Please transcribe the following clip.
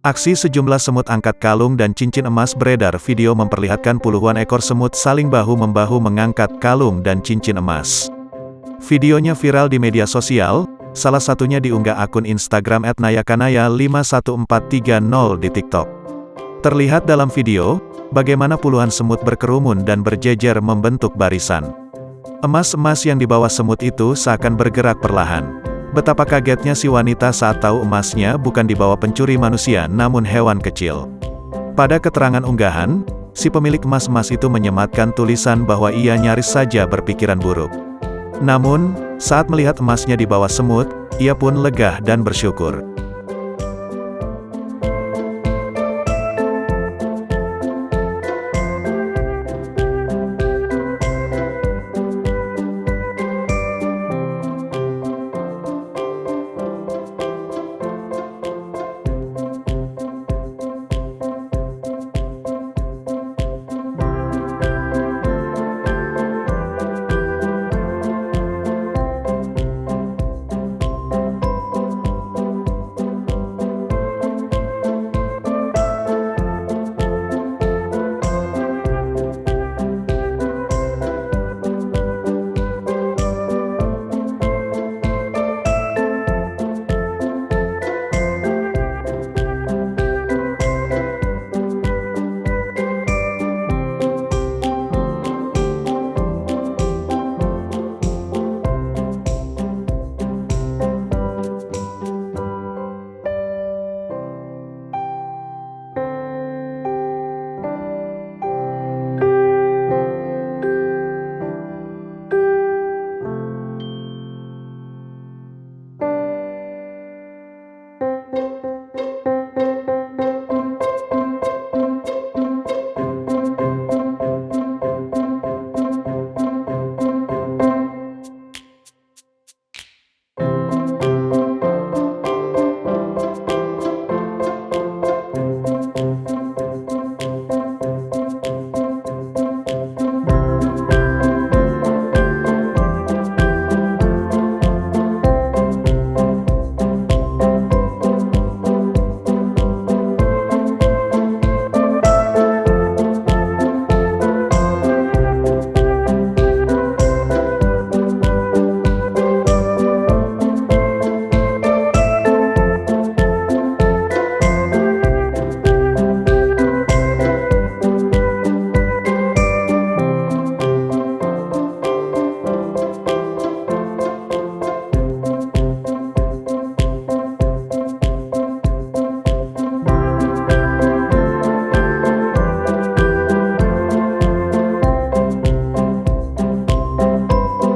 Aksi sejumlah semut angkat kalung dan cincin emas beredar. Video memperlihatkan puluhan ekor semut saling bahu-membahu mengangkat kalung dan cincin emas. Videonya viral di media sosial, salah satunya diunggah akun Instagram @nayakanaya51430 di TikTok. Terlihat dalam video, bagaimana puluhan semut berkerumun dan berjejer membentuk barisan. Emas-emas yang dibawa semut itu seakan bergerak perlahan. Betapa kagetnya si wanita saat tahu emasnya bukan dibawa pencuri manusia namun hewan kecil. Pada keterangan unggahan, si pemilik emas-emas itu menyematkan tulisan bahwa ia nyaris saja berpikiran buruk. Namun, saat melihat emasnya dibawa semut, ia pun lega dan bersyukur.